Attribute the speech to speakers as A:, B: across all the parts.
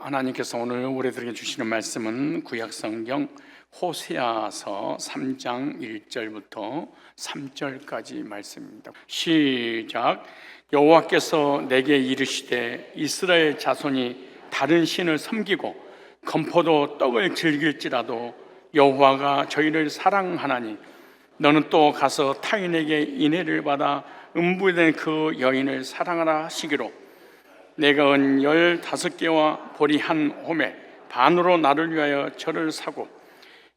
A: 하나님께서 오늘 우리들에게 주시는 말씀은 구약성경 호세아서 3장 1절부터 3절까지 말씀입니다. 시작. 여호와께서 내게 이르시되 이스라엘 자손이 다른 신을 섬기고 건포도 떡을 즐길지라도 여호와가 저희를 사랑하나니 너는 또 가서 타인에게 인애를 받아 음부된 그 여인을 사랑하라 하시기로 내가 은 15개와 보리 한 홈에 반으로 나를 위하여 저를 사고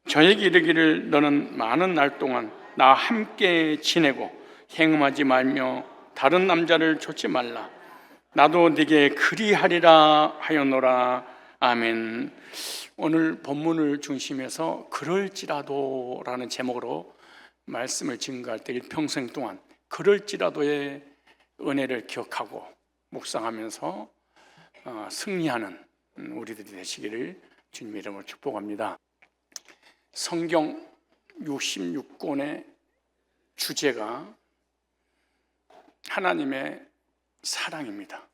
A: 저에게 이르기를 너는 많은 날 동안 나와 함께 지내고 행음하지 말며 다른 남자를 좇지 말라. 나도 네게 그리하리라 하였노라. 아멘. 오늘 본문을 중심해서 그럴지라도 라는 제목으로 말씀을 증거할 때 일평생 동안 그럴지라도의 은혜를 기억하고 묵상하면서 승리하는 우리들이 되시기를 주님의 이름으로 축복합니다. 성경 66권의 주제가 하나님의 사랑입니다.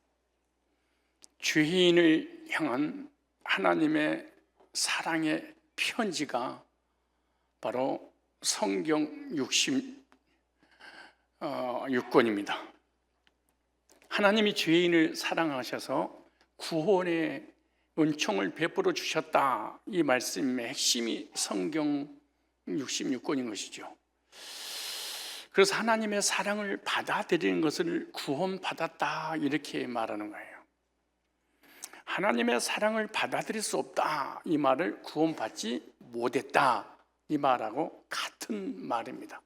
A: 죄인을 향한 하나님의 사랑의 편지가 바로 성경 66권입니다. 하나님이 죄인을 사랑하셔서 구원의 은총을 베풀어 주셨다. 이 말씀의 핵심이 성경 66권인 것이죠. 그래서 하나님의 사랑을 받아들이는 것을 구원받았다 이렇게 말하는 거예요. 하나님의 사랑을 받아들일 수 없다 이 말을 구원받지 못했다 이 말하고 같은 말입니다.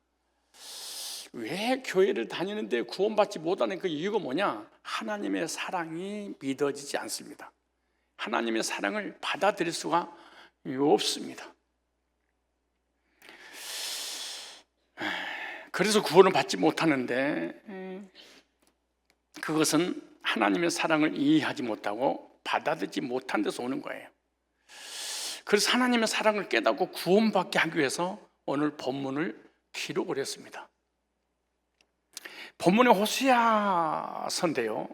A: 왜 교회를 다니는데 구원받지 못하는 그 이유가 뭐냐? 하나님의 사랑이 믿어지지 않습니다. 하나님의 사랑을 받아들일 수가 없습니다. 그래서 구원을 받지 못하는데 그것은 하나님의 사랑을 이해하지 못하고 받아들이지 못한 데서 오는 거예요. 그래서 하나님의 사랑을 깨닫고 구원받게 하기 위해서 오늘 본문을 기록을 했습니다. 본문에 호세아서인데요,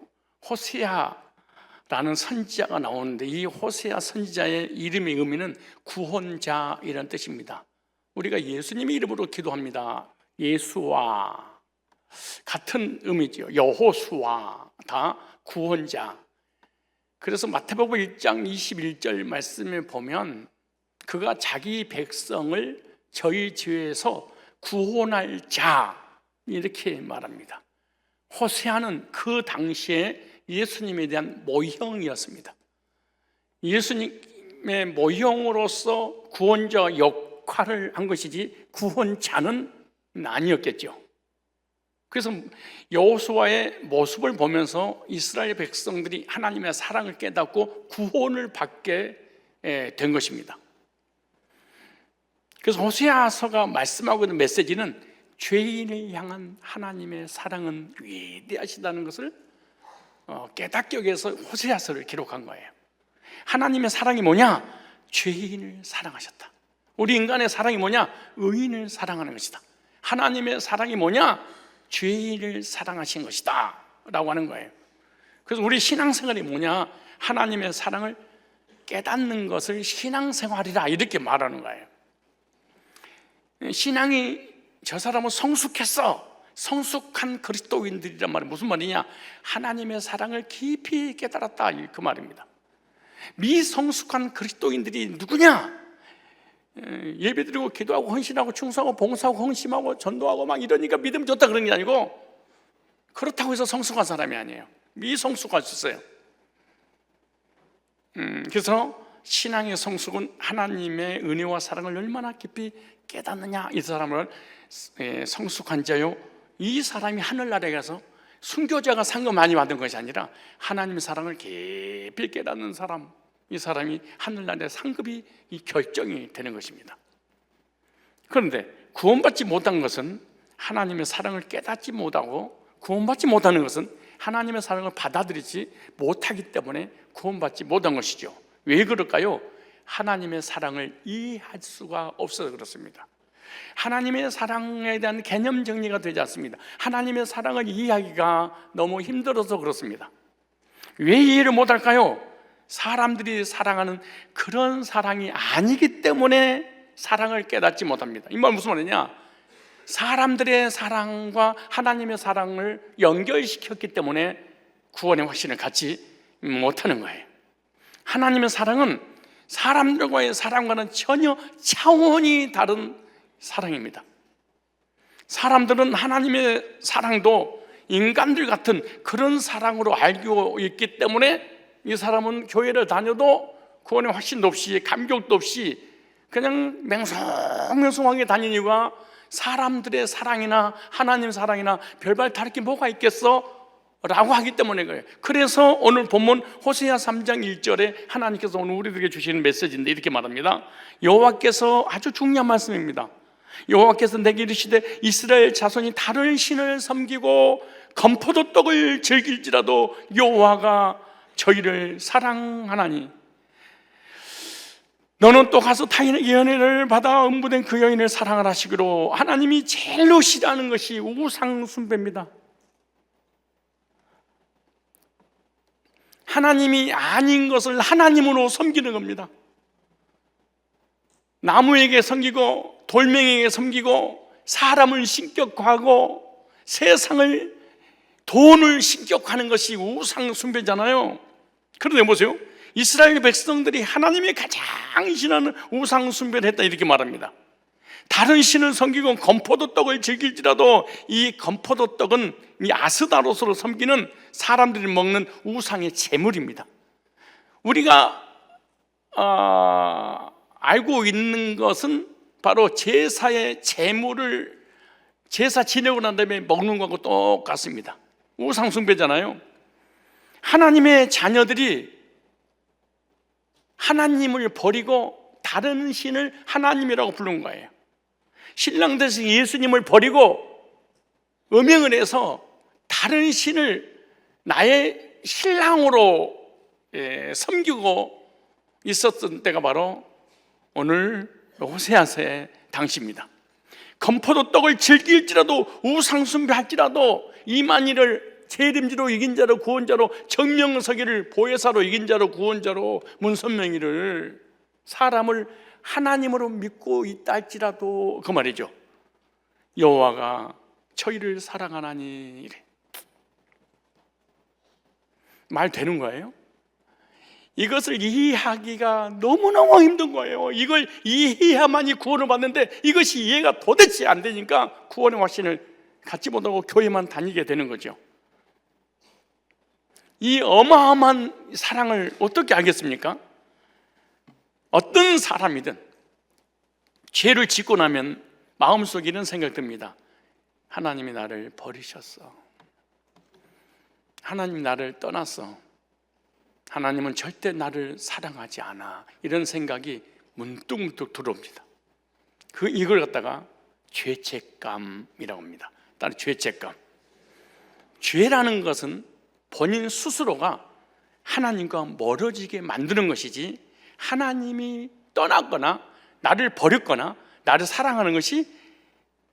A: 호세아라는 선지자가 나오는데 이 호세아 선지자의 이름의 의미는 구원자 이라는 뜻입니다. 우리가 예수님의 이름으로 기도합니다. 예수와 같은 의미죠. 여호수아 다 구원자. 그래서 마태복음 1장 21절 말씀에 보면 그가 자기 백성을 저희 죄에서 구원할 자 이렇게 말합니다. 호세아는 그 당시에 예수님에 대한 모형이었습니다. 예수님의 모형으로서 구원자 역할을 한 것이지 구원자는 아니었겠죠. 그래서 여호수아의 모습을 보면서 이스라엘 백성들이 하나님의 사랑을 깨닫고 구원을 받게 된 것입니다. 그래서 호세아서가 말씀하고 있는 메시지는 죄인을 향한 하나님의 사랑은 위대하시다는 것을 깨닫기 위해서 호세아서를 기록한 거예요. 하나님의 사랑이 뭐냐? 죄인을 사랑하셨다. 우리 인간의 사랑이 뭐냐? 의인을 사랑하는 것이다. 하나님의 사랑이 뭐냐? 죄인을 사랑하신 것이다 라고 하는 거예요. 그래서 우리 신앙생활이 뭐냐? 하나님의 사랑을 깨닫는 것을 신앙생활이라 이렇게 말하는 거예요. 신앙이 저 사람은 성숙했어, 성숙한 그리스도인들이란 말은 무슨 말이냐? 하나님의 사랑을 깊이 깨달았다 그 말입니다. 미성숙한 그리스도인들이 누구냐? 예배드리고 기도하고 헌신하고 충성하고 봉사하고 헌심하고 전도하고 막 이러니까 믿음 좋다 그런 게 아니고 그렇다고 해서 성숙한 사람이 아니에요. 미성숙하셨어요. 그래서 신앙의 성숙은 하나님의 은혜와 사랑을 얼마나 깊이 깨닫느냐. 이 사람을 성숙한 자요, 이 사람이 하늘나라에 가서 순교자가 상급 많이 받은 것이 아니라 하나님의 사랑을 깊이 깨닫는 사람, 이 사람이 하늘나라의 상급이 이 결정이 되는 것입니다. 그런데 구원받지 못한 것은 하나님의 사랑을 깨닫지 못하고, 구원받지 못하는 것은 하나님의 사랑을 받아들이지 못하기 때문에 구원받지 못한 것이죠. 왜 그럴까요? 하나님의 사랑을 이해할 수가 없어서 그렇습니다. 하나님의 사랑에 대한 개념 정리가 되지 않습니다. 하나님의 사랑을 이해하기가 너무 힘들어서 그렇습니다. 왜 이해를 못할까요? 사람들이 사랑하는 그런 사랑이 아니기 때문에 사랑을 깨닫지 못합니다. 이 말 무슨 말이냐? 사람들의 사랑과 하나님의 사랑을 연결시켰기 때문에 구원의 확신을 갖지 못하는 거예요. 하나님의 사랑은 사람들과의 사랑과는 전혀 차원이 다른 사랑입니다. 사람들은 하나님의 사랑도 인간들 같은 그런 사랑으로 알고 있기 때문에 이 사람은 교회를 다녀도 구원의 확신도 없이 감격도 없이 그냥 맹성맹성하게 다니는 이유가 사람들의 사랑이나 하나님 사랑이나 별발 다를 게 뭐가 있겠어? 라고 하기 때문에 그래요. 그래서 오늘 본문 호세아 3장 1절에 하나님께서 오늘 우리들에게 주시는 메시지인데 이렇게 말합니다. 여호와께서 아주 중요한 말씀입니다. 여호와께서 내게 이르시되 이스라엘 자손이 다른 신을 섬기고 건포도 떡을 즐길지라도 여호와가 저희를 사랑하나니 너는 또 가서 타인에게 연애를 받아 음부된 그 여인을 사랑을 하시기로. 하나님이 제일로 싫어하는 것이 우상 숭배입니다. 하나님이 아닌 것을 하나님으로 섬기는 겁니다. 나무에게 섬기고 돌멩이에게 섬기고 사람을 신격화하고 세상을 돈을 신격화하는 것이 우상 숭배잖아요. 그런데 보세요. 이스라엘 백성들이 하나님이 가장 신하는 우상 숭배를 했다 이렇게 말합니다. 다른 신을 섬기고 건포도 떡을 즐길지라도 이 건포도 떡은 이 아스다로스로 섬기는 사람들이 먹는 우상의 제물입니다. 우리가 알고 있는 것은 바로 제사의 제물을 제사 지내고 난 다음에 먹는 거하고 똑같습니다. 우상 숭배잖아요. 하나님의 자녀들이 하나님을 버리고 다른 신을 하나님이라고 부른 거예요. 신랑 되신 예수님을 버리고 음행을 해서 다른 신을 나의 신랑으로 섬기고 있었던 때가 바로 오늘 호세아서의 당시입니다. 건포도 떡을 즐길지라도 우상 숭배할지라도 이만희를 재림지로 이긴 자로 구원자로 정명석이를 보혜사로 이긴 자로 구원자로 문선명이를 사람을 하나님으로 믿고 있다 할지라도 그 말이죠. 여호와가 저희를 사랑하나니 이래. 말 되는 거예요? 이것을 이해하기가 너무너무 힘든 거예요. 이걸 이해해야만이 구원을 받는데 이것이 이해가 도대체 안 되니까 구원의 확신을 갖지 못하고 교회만 다니게 되는 거죠. 이 어마어마한 사랑을 어떻게 알겠습니까? 어떤 사람이든 죄를 짓고 나면 마음속에 이런 생각 듭니다. 하나님이 나를 버리셨어. 하나님이 나를 떠났어. 하나님은 절대 나를 사랑하지 않아. 이런 생각이 문득문득 들어옵니다. 이걸 갖다가 죄책감이라고 합니다. 따로 죄책감. 죄라는 것은 본인 스스로가 하나님과 멀어지게 만드는 것이지 하나님이 떠났거나 나를 버렸거나 나를 사랑하는 것이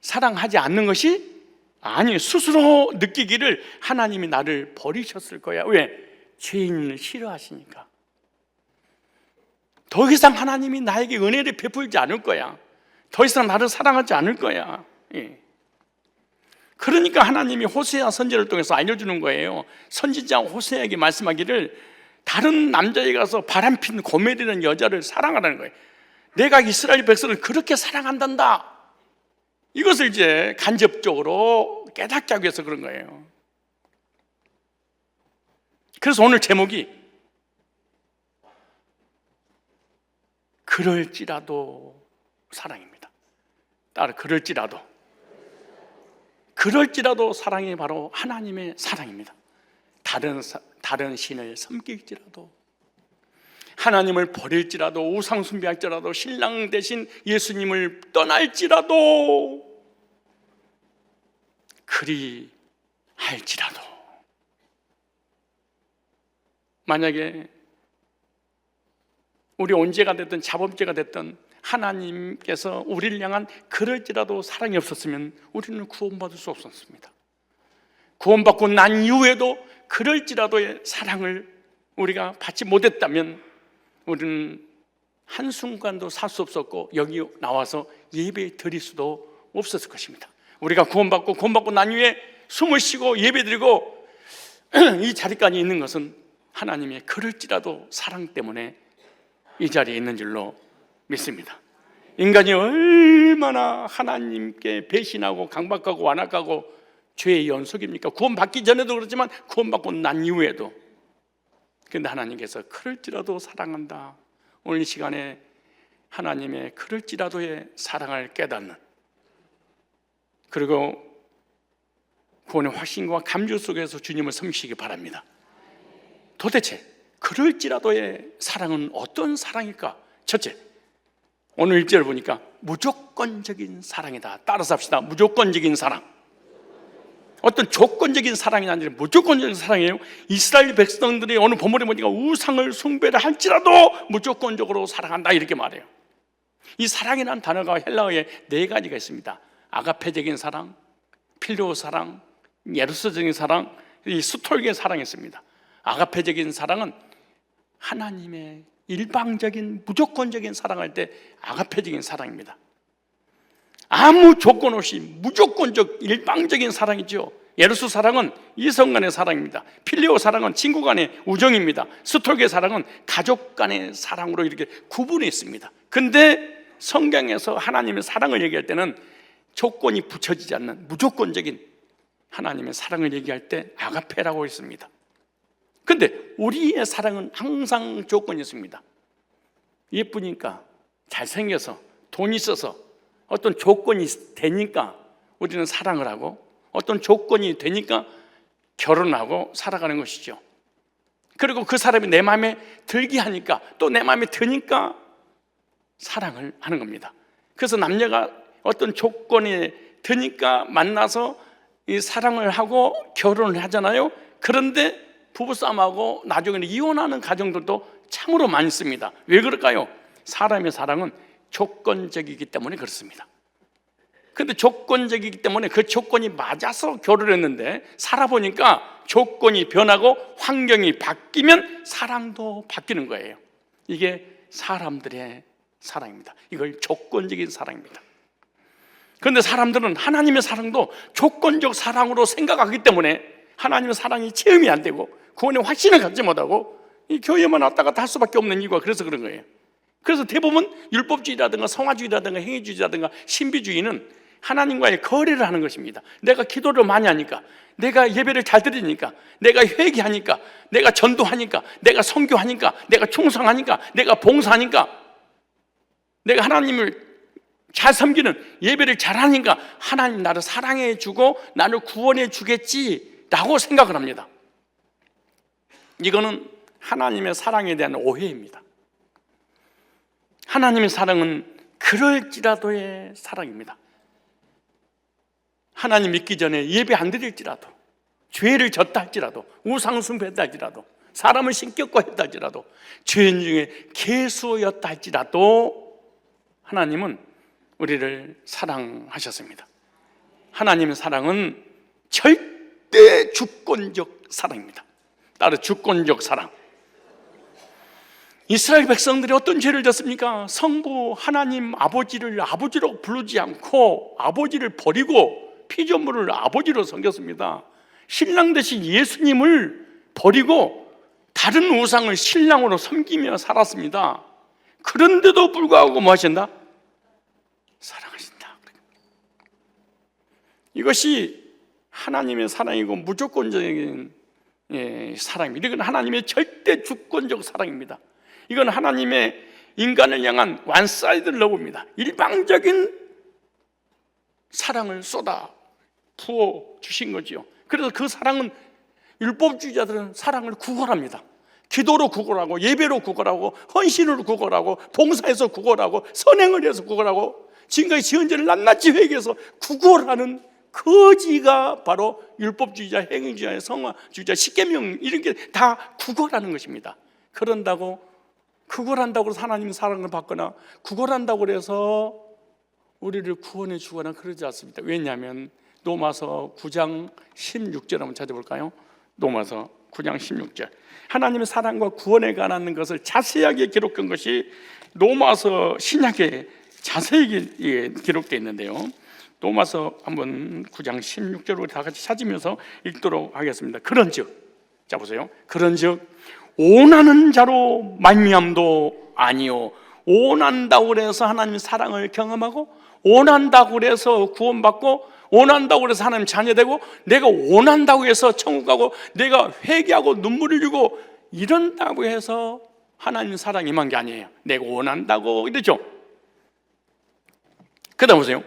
A: 사랑하지 않는 것이 아니에요. 스스로 느끼기를 하나님이 나를 버리셨을 거야. 왜? 죄인을 싫어하시니까. 더 이상 하나님이 나에게 은혜를 베풀지 않을 거야. 더 이상 나를 사랑하지 않을 거야. 그러니까 하나님이 호세아 선지자를 통해서 알려주는 거예요. 선지자 호세아에게 말씀하기를 다른 남자에 가서 바람핀 고멜이라는 여자를 사랑하라는 거예요. 내가 이스라엘 백성을 그렇게 사랑한단다. 이것을 이제 간접적으로 깨닫게 하기 위해서 그런 거예요. 그래서 오늘 제목이 그럴지라도 사랑입니다. 따라 그럴지라도 사랑이 바로 하나님의 사랑입니다. 다른 신을 섬길지라도 하나님을 버릴지라도 우상 숭배할지라도 신랑 대신 예수님을 떠날지라도 그리 할지라도 만약에 우리 언제가 됐든 자범죄가 됐든 하나님께서 우리를 향한 그럴지라도 사랑이 없었으면 우리는 구원받을 수 없었습니다. 구원받고 난 이후에도 그럴지라도의 사랑을 우리가 받지 못했다면 우리는 한순간도 살 수 없었고 여기 나와서 예배 드릴 수도 없었을 것입니다. 우리가 구원받고 난 후에 숨을 쉬고 예배 드리고 이 자리까지 있는 것은 하나님의 그럴지라도 사랑 때문에 이 자리에 있는 줄로 믿습니다. 인간이 얼마나 하나님께 배신하고 강박하고 완악하고 죄의 연속입니까? 구원받기 전에도 그렇지만 구원받고 난 이후에도. 그런데 하나님께서 그럴지라도 사랑한다. 오늘 이 시간에 하나님의 그럴지라도의 사랑을 깨닫는, 그리고 구원의 확신과 감주 속에서 주님을 섬기시기 바랍니다. 도대체 그럴지라도의 사랑은 어떤 사랑일까? 첫째, 오늘 1절을 보니까 무조건적인 사랑이다. 따라서 합시다. 무조건적인 사랑. 어떤 조건적인 사랑이 아니라 무조건적인 사랑이에요. 이스라엘 백성들이 오늘 본문에 보니까 우상을 숭배를 할지라도 무조건적으로 사랑한다 이렇게 말해요. 이 사랑이라는 단어가 헬라어에 4가지가 있습니다. 아가페적인 사랑, 필요 사랑, 예루살적인 사랑, 이 스톨게 사랑이 있습니다. 아가페적인 사랑은 하나님의 일방적인 무조건적인 사랑할 때 아가페적인 사랑입니다. 아무 조건 없이 무조건적 일방적인 사랑이죠. 예루스 사랑은 이성 간의 사랑입니다. 필리오 사랑은 친구 간의 우정입니다. 스톨게 사랑은 가족 간의 사랑으로 이렇게 구분이 있습니다. 근데 성경에서 하나님의 사랑을 얘기할 때는 조건이 붙여지지 않는 무조건적인 하나님의 사랑을 얘기할 때 아가페라고 있습니다. 근데 우리의 사랑은 항상 조건이 있습니다. 예쁘니까, 잘생겨서, 돈 있어서, 어떤 조건이 되니까 우리는 사랑을 하고, 어떤 조건이 되니까 결혼하고 살아가는 것이죠. 그리고 그 사람이 내 마음에 들게 하니까, 또 내 마음에 드니까 사랑을 하는 겁니다. 그래서 남녀가 어떤 조건이 드니까 만나서 이 사랑을 하고 결혼을 하잖아요. 그런데 부부싸움하고 나중에는 이혼하는 가정들도 참으로 많습니다. 왜 그럴까요? 사람의 사랑은 조건적이기 때문에 그렇습니다. 그런데 조건적이기 때문에 그 조건이 맞아서 결혼을 했는데 살아보니까 조건이 변하고 환경이 바뀌면 사랑도 바뀌는 거예요. 이게 사람들의 사랑입니다. 이걸 조건적인 사랑입니다. 그런데 사람들은 하나님의 사랑도 조건적 사랑으로 생각하기 때문에 하나님의 사랑이 체험이 안 되고 구원의 확신을 갖지 못하고 이 교회만 왔다 갔다 할 수밖에 없는 이유가 그래서 그런 거예요. 그래서 대부분 율법주의라든가 성화주의라든가 행위주의라든가 신비주의는 하나님과의 거래를 하는 것입니다. 내가 기도를 많이 하니까, 내가 예배를 잘 드리니까, 내가 회개하니까, 내가 전도하니까, 내가 선교하니까, 내가 충성하니까, 내가 봉사하니까, 내가 하나님을 잘 섬기는 예배를 잘하니까 하나님 나를 사랑해 주고 나를 구원해 주겠지라고 생각을 합니다. 이거는 하나님의 사랑에 대한 오해입니다. 하나님의 사랑은 그럴지라도의 사랑입니다. 하나님 믿기 전에 예배 안 드릴지라도, 죄를 졌다 할지라도, 우상 숭배했다 할지라도, 사람을 신격과 했다 할지라도, 죄인 중에 개수였다 할지라도 하나님은 우리를 사랑하셨습니다. 하나님의 사랑은 절대 주권적 사랑입니다. 따로 주권적 사랑. 이스라엘 백성들이 어떤 죄를 졌습니까? 성부 하나님 아버지를 아버지로 부르지 않고 아버지를 버리고 피조물을 아버지로 섬겼습니다. 신랑 되신 예수님을 버리고 다른 우상을 신랑으로 섬기며 살았습니다. 그런데도 불구하고 뭐 하신다? 사랑하신다. 이것이 하나님의 사랑이고 무조건적인 사랑입니다. 이건 하나님의 절대 주권적 사랑입니다. 이건 하나님의 인간을 향한 원사이드 러브입니다. 일방적인 사랑을 쏟아 부어 주신 거지요. 그래서 그 사랑은 율법주의자들은 사랑을 구걸합니다. 기도로 구걸하고 예배로 구걸하고 헌신으로 구걸하고 봉사해서 구걸하고 선행을 해서 구걸하고 지금까지 지은 죄를 낱낱이 회개해서 구걸하는 거지가 바로 율법주의자, 행위주의자, 성화주의자, 십계명 이런 게 다 구걸하는 것입니다. 그런다고 구걸한다고 해서 하나님의 사랑을 받거나 구걸한다고 해서 우리를 구원해 주거나 그러지 않습니다. 왜냐하면 로마서 9장 16절 한번 찾아볼까요? 로마서 9장 16절. 하나님의 사랑과 구원에 관한 것을 자세하게 기록한 것이 로마서 신약에 자세히 기록되어 있는데요. 로마서 한번 9장 16절로 다 같이 찾으면서 읽도록 하겠습니다. 그런즉, 자 보세요. 그런즉 원하는 자로 말미암도 아니요, 원한다고 해서 하나님의 사랑을 경험하고, 원한다고 해서 구원받고, 원한다고 해서 하나님 자녀되고, 내가 원한다고 해서 천국 가고, 내가 회개하고 눈물을 흘리고 이런다고 해서 하나님 사랑이 임한 게 아니에요. 내가 원한다고 이러죠. 그 다음 보세요.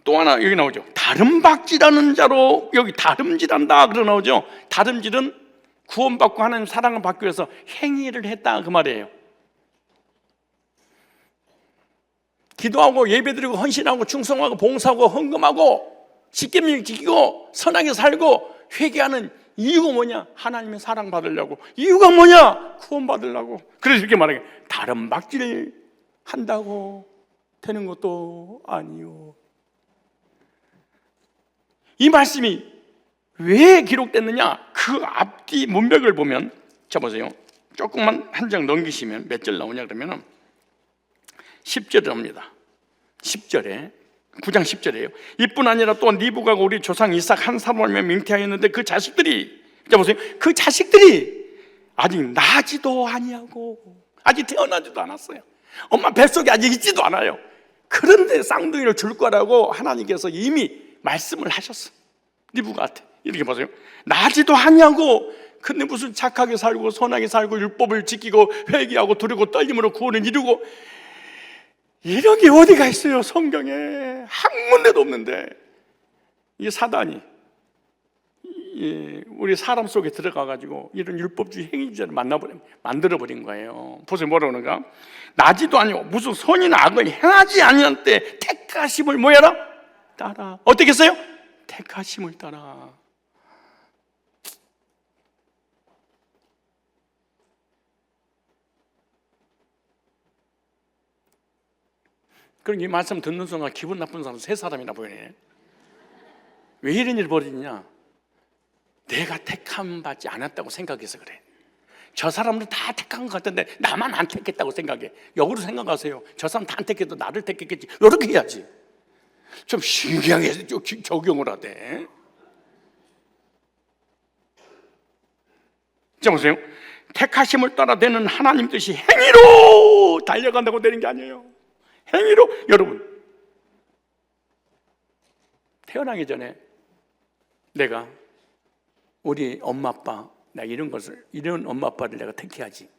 A: 또 하나 여기 나오죠. 다름박질하는 자로, 여기 다름질한다 그러 나오죠. 다름질은 구원받고 하나님 사랑을 받기 위해서 행위를 했다 그 말이에요. 기도하고 예배드리고 헌신하고 충성하고 봉사하고 헌금하고 십계명 지키고 선하게 살고 회개하는 이유가 뭐냐? 하나님의 사랑 받으려고. 이유가 뭐냐? 구원 받으려고. 그래서 이렇게 말해요. 다름박질 한다고 되는 것도 아니요. 이 말씀이 왜 기록됐느냐? 그 앞뒤 문맥을 보면, 자 보세요. 조금만 한 장 넘기시면 몇 절 나오냐 그러면 10절에 나옵니다. 10절에 9장 10절이에요. 이뿐 아니라 또 리브가가 우리 조상 이삭 한 사람을 맹태하였는데 그 자식들이, 자 보세요. 그 자식들이 아직 나지도 아니하고 아직 태어나지도 않았어요. 엄마 뱃속에 아직 있지도 않아요. 그런데 쌍둥이를 줄 거라고 하나님께서 이미 말씀을 하셨어. 리브가한테 이렇게 보세요. 나지도 아니하고 근데 무슨 착하게 살고 선하게 살고 율법을 지키고 회개하고 두려고 떨림으로 구원을 이루고, 이런 게 어디가 있어요? 성경에 한 군데도 없는데 이 사단이 우리 사람 속에 들어가가지고 이런 율법주의 행위주의를 만들어버린 거예요. 보세요. 뭐라고 그러는가? 나지도 아니고 무슨 선이나 악을 행하지 아니한 때 택하심을 뭐해라? 따라. 어떻게 했어요? 택하심을 따라. 그럼 이 말씀 듣는 순간 기분 나쁜 사람 세 사람이나 보이네. 왜 이런 일이 벌어지냐? 내가 택함 받지 않았다고 생각해서 그래. 저 사람들 다 택한 것 같은데 나만 안 택했다고 생각해. 역으로 생각하세요. 저 사람 다 안 택해도 나를 택했겠지. 이렇게 해야지. 좀 신기하게 적용을 하대. 자 보세요. 택하심을 따라 되는 하나님 뜻이 행위로 달려간다고 되는 게 아니에요. 행위로. 여러분, 태어나기 전에 내가 우리 엄마 아빠, 나 이런 엄마 아빠를 내가 택해야지.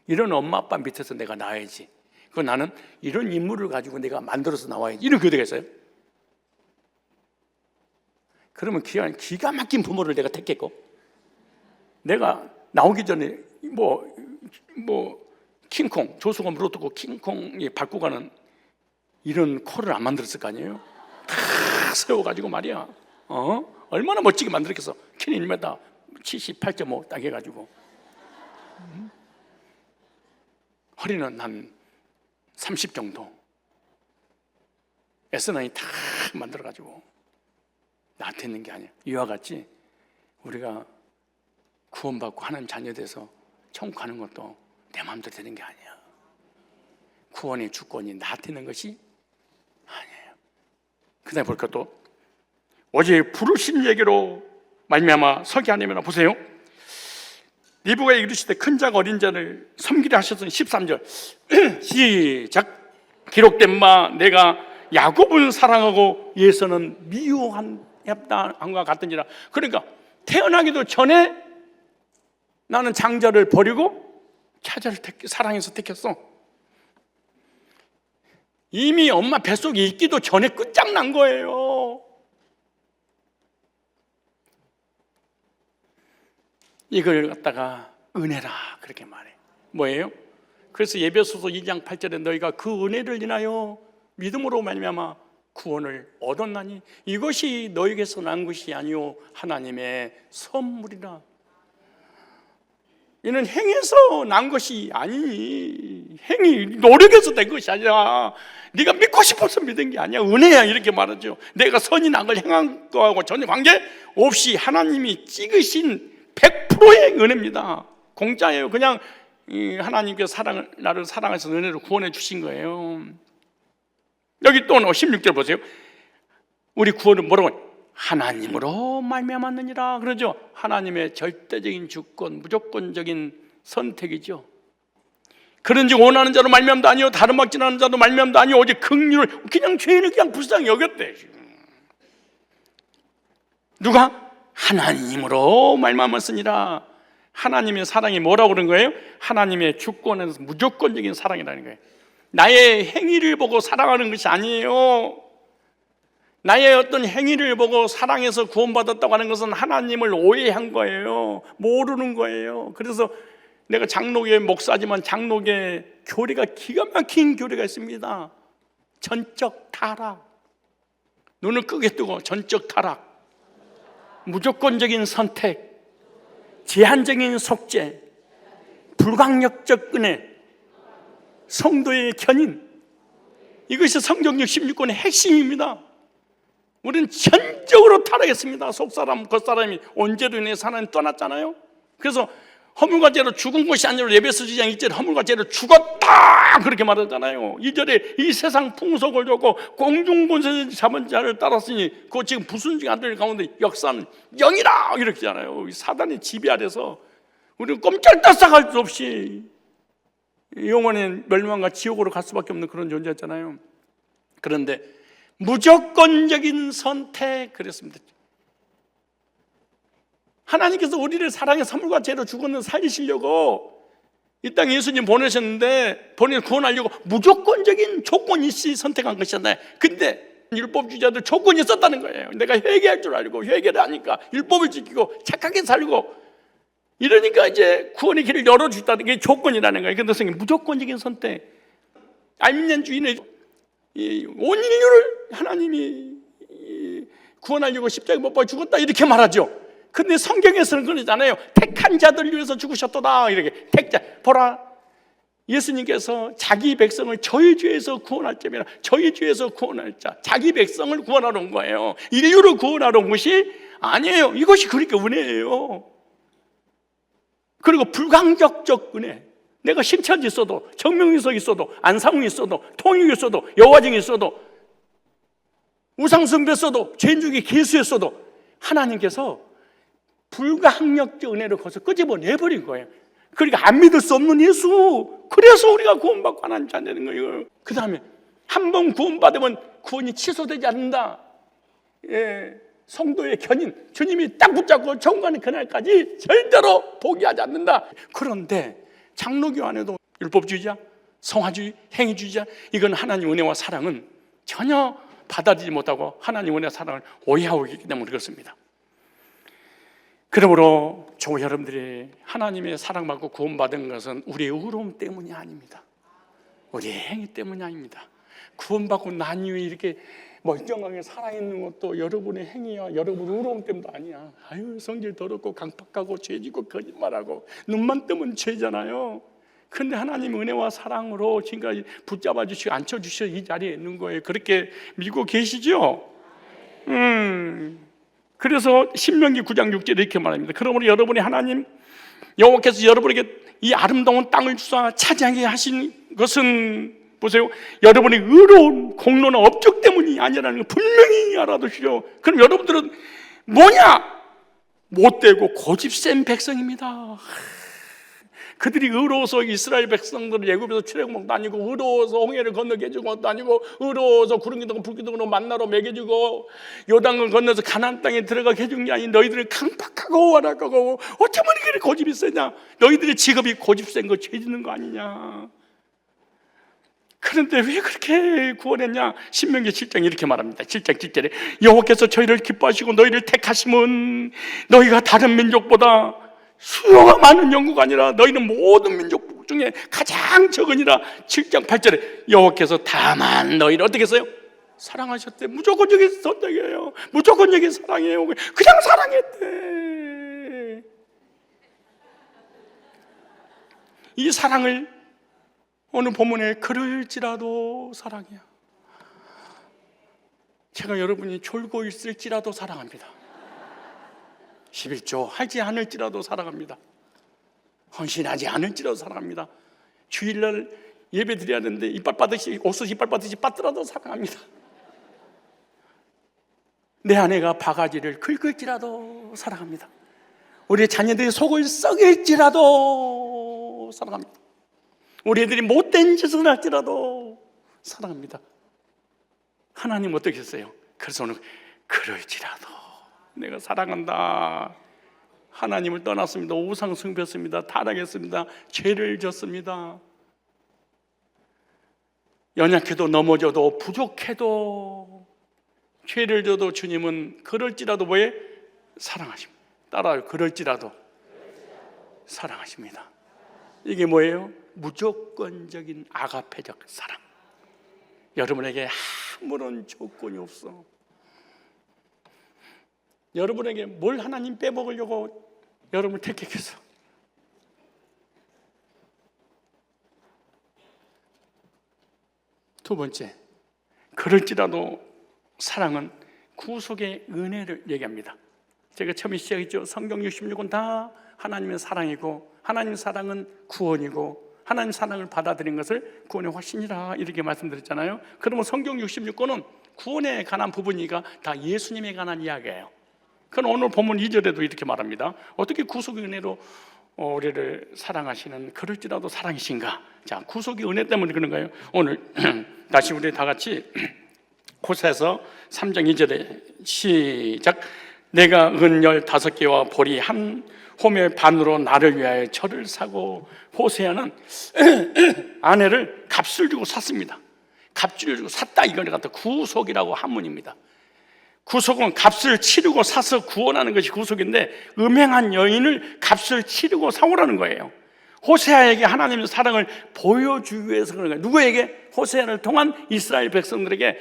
A: 이런 엄마 아빠 밑에서 내가 나와야지. 그 나는 이런 인물을 가지고 내가 만들어서 나와야지. 이런 교대가 있어요. 그러면 기가 막힌 부모를 내가 택했고, 내가 나오기 전에 킹콩, 조수가 물어뜯고 킹콩이 밟고 가는 이런 코를 안 만들었을 거 아니에요? 다 세워가지고 말이야. 얼마나 멋지게 만들었겠어. 키는 1m 78.5 딱 해가지고, 허리는 한 30 정도, S9이 다 만들어가지고 나한테 있는 게 아니야. 이와 같이 우리가 구원받고 하나님 자녀 돼서 천국 가는 것도 내 마음대로 되는 게 아니야. 구원의 주권이 나한테 있는 것이 아니에요. 그 다음에 볼까? 또 어제 부르신 얘기로 말미암아 서기 아니면, 보세요. 리브가 이르시되 큰 자가 어린 자를 섬기려 하셨으니 13절 시작. 기록된 바 내가 야곱을 사랑하고 예서는 미워한 것 같은지라. 그러니까 태어나기도 전에 나는 장자를 버리고 차자를 사랑해서 택했어. 이미 엄마 뱃속에 있기도 전에 끝장난 거예요. 이걸 갖다가 은혜라 그렇게 말해. 뭐예요? 그래서 에베소서 2장 8절에 너희가 그 은혜를 인하여 믿음으로 말미암아 구원을 얻었나니 이것이 너희에게서 난 것이 아니요 하나님의 선물이라. 이는 행해서 난 것이 아니니, 행위 노력해서 된 것이 아니라 네가 믿고 믿고 싶어서 믿은 게 아니야. 은혜야 이렇게 말하죠. 내가 선인 악을 행한 거하고 전혀 관계 없이 하나님이 찍으신 100%의 은혜입니다. 공짜예요. 그냥 하나님께서 나를 사랑하셔서 은혜로 구원해 주신 거예요. 여기 또 16절 보세요. 우리 구원은 뭐라고? 하나님으로 말미암았느니라 그러죠. 하나님의 절대적인 주권, 무조건적인 선택이죠. 그런즉 원하는 자로 말미암도 아니요 다른 막진하는 자도 말미암도 아니요 오직 긍휼을, 그냥 죄인을 그냥 불쌍히 여겼대. 누가? 하나님으로 말미암았으니라. 하나님의 사랑이 뭐라고 그런 거예요? 하나님의 주권에서 무조건적인 사랑이라는 거예요. 나의 행위를 보고 사랑하는 것이 아니에요. 나의 어떤 행위를 보고 사랑해서 구원받았다고 하는 것은 하나님을 오해한 거예요. 모르는 거예요. 그래서 내가 장로교의 목사지만 장로교의 교리가 기가 막힌 교리가 있습니다. 전적 타락. 눈을 크게 뜨고 전적 타락, 무조건적인 선택, 제한적인 속죄, 불강력적 은혜, 성도의 견인, 이것이 성경역 16권의 핵심입니다. 우리는 전적으로 타락했습니다. 속사람 겉사람이 언제로 인해서 하나님 떠났잖아요. 그래서 허물과 죄로 죽은 것이 아니라 에베소 2장 1절에 허물과 죄로 죽었다 그렇게 말하잖아요. 2절에 이 세상 풍속을 줬고 공중권세 잡은 자를 따랐으니 그거 지금 불순종 아들 가운데 역사는 영이라 이렇게 하잖아요. 사단의 지배 아래서 우리는 꼼짝달싹할 수 없이 영원의 멸망과 지옥으로 갈 수밖에 없는 그런 존재였잖아요. 그런데 무조건적인 선택 그랬습니다. 하나님께서 우리를 사랑해 선물과 죄로 죽었는 살리시려고 이 땅에 예수님 보내셨는데 구원하려고 무조건적인 조건이 있이 선택한 것이잖아요. 근데 율법주의자들 조건이 있었다는 거예요. 내가 회개할 줄 알고 회개를 하니까 율법을 지키고 착하게 살고 이러니까 이제 구원의 길을 열어주셨다는 게 조건이라는 거예요. 그래서 무조건적인 선택. 알미니안주의는 온 인류를 하나님이 구원하려고 십자가에 못 박아 죽었다 이렇게 말하죠. 근데 성경에서는 그러잖아요. 택한 자들을 위해서 죽으셨도다 이렇게. 택자 보라, 예수님께서 자기 백성을 저희 죄에서 구원할 자면 저희 죄에서 구원할 자, 자기 백성을 구원하러 온 거예요. 인류를 구원하러 온 것이 아니에요. 이것이 그러니까 은혜예요. 그리고 불강력적 은혜. 내가 신천지 있어도, 정명유석 있어도, 안상훈 있어도, 통일이 있어도, 여화정이 있어도, 우상숭배 있어도, 죄인중에 개수였어도 하나님께서 불가항력적 은혜를 거기서 끄집어내버린 거예요. 그러니까 안 믿을 수 없는 예수, 그래서 우리가 구원받고 하나님 잘 되는 거예요. 그 다음에 한 번 구원받으면 구원이 취소되지 않는다. 성도의 견인, 주님이 딱 붙잡고 정관의 그날까지 절대로 포기하지 않는다. 그런데 장로교 안에도 율법주의자, 성화주의, 행위주의자, 이건 하나님 은혜와 사랑은 전혀 받아들이지 못하고 하나님 은혜와 사랑을 오해하고 있기 때문에 그렇습니다. 그러므로 저 여러분들이 하나님의 사랑받고 구원받은 것은 우리의 의로움 때문이 아닙니다. 우리의 행위 때문이 아닙니다. 구원받고 난 이후에 이렇게 멀쩡하게 살아있는 것도 여러분의 행위와 여러분 의로움 때문도 아니야. 아유, 성질 더럽고 강팍하고 죄지고 거짓말하고 눈만 뜨면 죄잖아요. 근데 하나님 은혜와 사랑으로 지금까지 붙잡아 주시고 앉혀 주셔서 이 자리에 있는 거예요. 그렇게 믿고 계시죠? 그래서 신명기 9장 6절에 이렇게 말합니다. 그러므로 여러분이 하나님 여호와께서 여러분에게 이 아름다운 땅을 주사 차지하게 하신 것은 보세요, 여러분이 의로운 공로나 업적 때문이 아니라는 걸 분명히 알아두시죠. 그럼 여러분들은 뭐냐? 못되고 고집센 백성입니다. 그들이 의로워서 이스라엘 백성들을 애굽에서 출애굽도 아니고, 의로워서 홍해를 건너게 해준 것도 아니고, 의로워서 구름기둥 불기둥으로 만나러 먹여주고 요단을 건너서 가나안 땅에 들어가게 해준 게 아닌 너희들을 강팍하고 완악하고 어쩌면 이렇게 고집이 세냐? 너희들의 직업이 고집센 거, 죄 짓는 거 아니냐? 그런데 왜 그렇게 구원했냐? 신명기 7장 이렇게 말합니다. 7장 7절에 여호와께서 저희를 기뻐하시고 너희를 택하심은 너희가 다른 민족보다 수요가 많은 영국가 아니라 너희는 모든 민족 중에 가장 적으니라. 7장 8절에 여호와께서 다만 너희를 어떻게 했어요? 사랑하셨대. 무조건적인 선택이에요. 무조건적인 사랑이에요. 그냥 사랑했대. 이 사랑을 오늘 본문에 그럴지라도 사랑이야. 제가 여러분이 졸고 있을지라도 사랑합니다. 11조 하지 않을지라도 사랑합니다. 헌신하지 않을지라도 사랑합니다. 주일날 예배 드려야 하는데 이빨 빠듯이 옥수수 이빨 빠듯이 빠더라도 사랑합니다. 내 아내가 바가지를 긁을지라도 사랑합니다. 우리 자녀들이 속을 썩일지라도 사랑합니다. 우리 애들이 못된 짓을 할지라도 사랑합니다. 하나님 어떻게 했어요? 그래서 오늘 그럴지라도 내가 사랑한다. 하나님을 떠났습니다. 우상 숭배했습니다. 타락했습니다. 죄를 졌습니다. 연약해도 넘어져도 부족해도 죄를 져도 주님은 그럴지라도 뭐에? 사랑하십니다. 따라요. 그럴지라도 사랑하십니다. 이게 뭐예요? 무조건적인 아가페적 사랑. 여러분에게 아무런 조건이 없어. 여러분에게 뭘 하나님 빼먹으려고 여러분을 택했겠어? 두 번째, 그럴지라도 사랑은 구속의 은혜를 얘기합니다. 제가 처음에 시작했죠. 성경 66은 다 하나님의 사랑이고 하나님의 사랑은 구원이고 하나님 사랑을 받아들인 것을 구원의 확신이라 이렇게 말씀드렸잖아요. 그러면 성경 66권은 구원에 관한 부분이니까 다 예수님에 관한 이야기예요. 그럼 오늘 본문 2절에도 이렇게 말합니다. 어떻게 구속의 은혜로 우리를 사랑하시는 그럴지라도 사랑이신가? 자, 구속의 은혜 때문에 그런가요? 오늘 다시 우리 다 같이 호세아서 3장 2절에 시작. 내가 은 15개와 보리 한 호멜 반으로 나를 위하여 철을 사고. 호세아는 아내를 값을 주고 샀습니다. 값을 주고 샀다, 이걸 갖다 구속이라고 한문입니다. 구속은 값을 치르고 사서 구원하는 것이 구속인데, 음행한 여인을 값을 치르고 사오라는 거예요. 호세아에게 하나님의 사랑을 보여주기 위해서 그런 거예요. 누구에게? 호세아를 통한 이스라엘 백성들에게